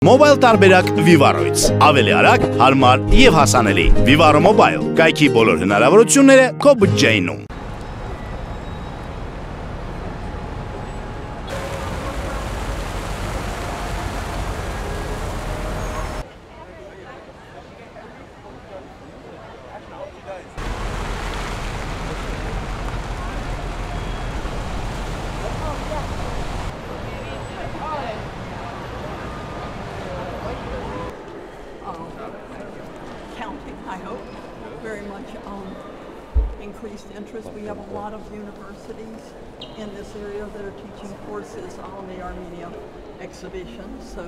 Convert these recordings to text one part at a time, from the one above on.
Mobile տարբերակ Vivaro-ից, ավելի արագ, հարմար եւ հասանելի։ Vivaro Mobile, կայքի բոլոր հնարավորությունները քո բյուջեինում։ I hope, very much increased interest. We have a lot of universities in this area that are teaching courses on the Armenia exhibition. So,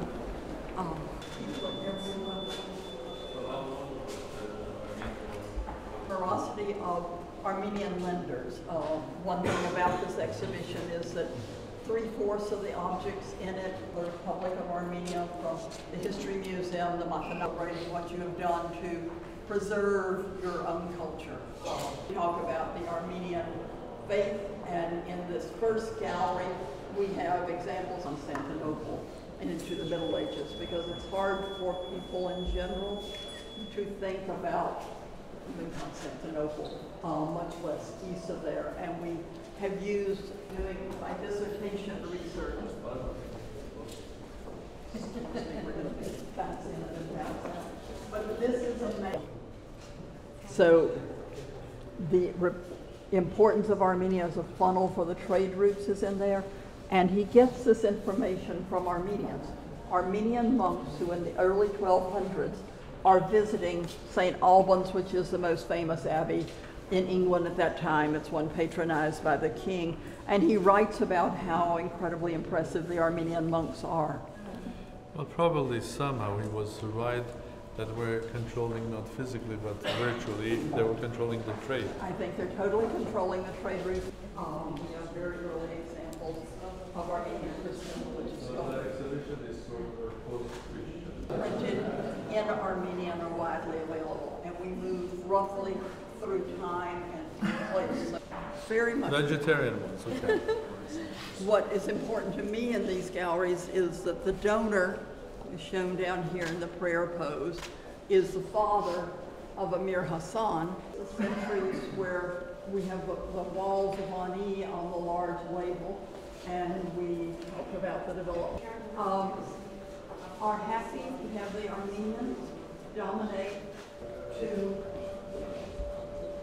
ferocity of Armenian lenders. One thing about this exhibition is that 3/4 of the objects in it are Republic of Armenia, from the History Museum, the Mathanabrating, what you have done to preserve your own culture. We talk about the Armenian faith, and in this first gallery, we have examples on Constantinople and into the Middle Ages, because it's hard for people in general to think about Constantinople, much less east of there. And we have used, doing my dissertation research. But this is amazing. So the importance of Armenia as a funnel for the trade routes is in there. And he gets this information from Armenians. Armenian monks who in the early 1200s are visiting St. Albans, which is the most famous abbey in England at that time. It's one patronized by the king. And he writes about how incredibly impressive the Armenian monks are. Well, probably somehow he was right that we're controlling, not physically, but virtually, they were controlling the trade. I think they're totally controlling the trade route. We have very early examples of Armenian Christian religious So the exhibition is sort of post-Christian. Printed in Armenian are widely available, and we move roughly through time and place. So very much. Vegetarian ones, okay. What is important to me in these galleries is that the donor, is shown down here in the prayer pose, is the father of Amir Hassan. The centuries where we have the walls of Ani on the large label, and we talk about the development. Are happy to have the Armenians dominate to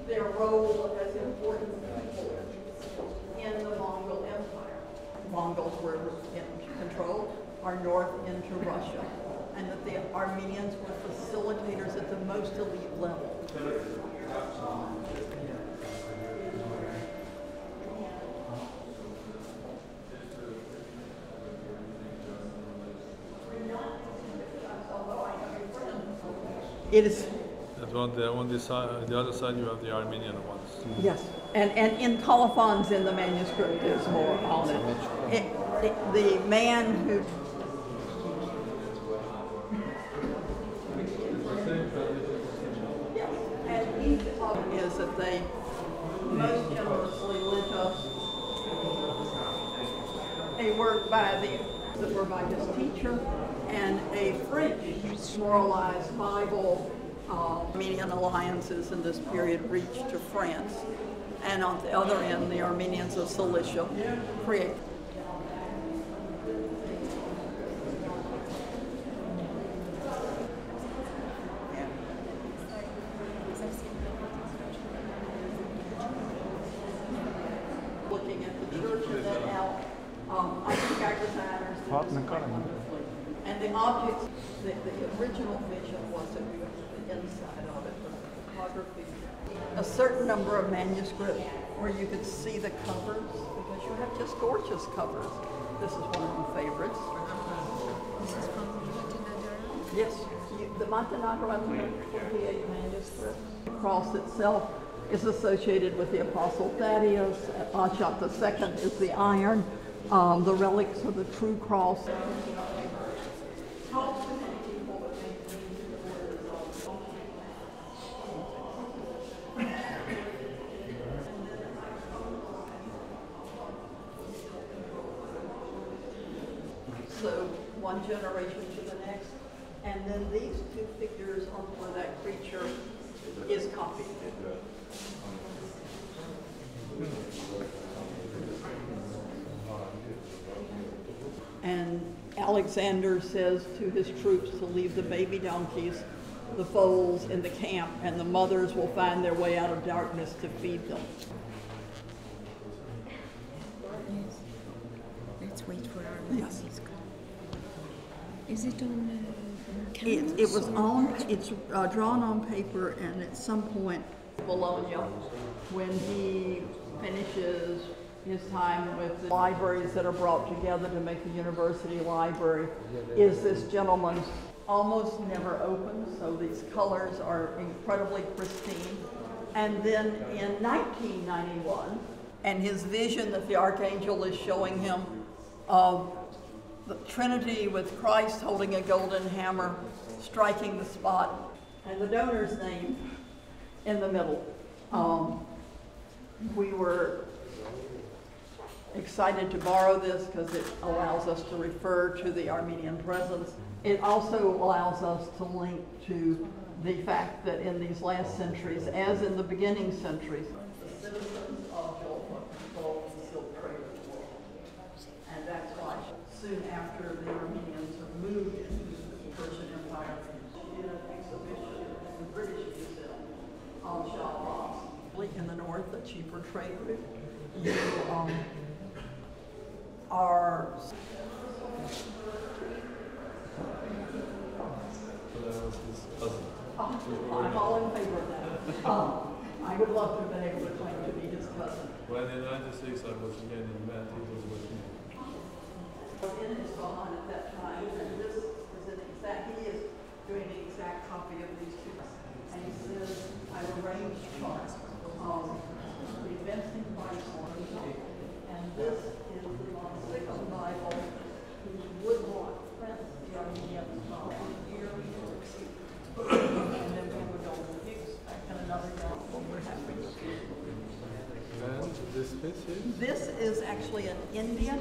their role as important people in the Mongol Empire. Mongols were in control, are north into Russia, and that the Armenians were facilitators at the most elite level. It is. On the other side you have the Armenian ones. Yes, and in colophons in the manuscript there's more on it. The man who is that they most generously lent us a work that were by his teacher, and a French moralized Bible. Armenian alliances in this period reached to France, and on the other end, the Armenians of Cilicia create. Looking at the church and then out, I think our designers did this quite wonderfully. And the objects, the original vision was that we would put the inside of it, but the photography. A certain number of manuscripts where you could see the covers, because you have just gorgeous covers. This is one of my favorites. This is from Montenegro? Yes, the Montenegro 48 manuscript. The cross itself is associated with the Apostle Thaddeus. Achat II is the iron. The relics of the true cross. So one generation to the next, And then these two figures on where that creature is copied. And Alexander says to his troops to leave the baby donkeys, the foals in the camp, and the mothers will find their way out of darkness to feed them. Yes. Let's wait for our Yes. Is it on canvas? It was or on. parchment? It's drawn on paper, and at some point, Bologna, when he finishes his time with the libraries that are brought together to make the university library, is this gentleman's almost never opened, so these colors are incredibly pristine. And then in 1991, and his vision that the archangel is showing him of the Trinity with Christ holding a golden hammer, striking the spot, and the donor's name in the middle. We were excited to borrow this because it allows us to refer to the Armenian presence. It also allows us to link to the fact that in these last centuries, as in the beginning centuries, the citizens of Jolfa controlled the silk trade of the world. And that's why soon after the Armenians have moved into the Persian Empire, she did an exhibition in the British Museum on Shahbaz. In the north, a cheaper trade route. You are I'm all in favor of that. I would love to have been able to claim to be his cousin. When in 96 I was again in Met, he was with me. In his salon at that time, and this is an exact, he is doing an exact copy of these two. And he says, I've arranged charts of the events in Christ, and this is the non-second Bible who would want Prince the Armenian here. And then we would go to Hicks and another one when we're happy to see. And this piece here? This is actually an Indian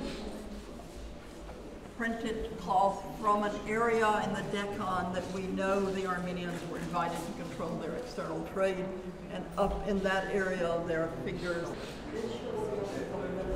printed cloth from an area in the Deccan that we know the Armenians were invited to control their external trade. And up in that area, there are figures. This shows the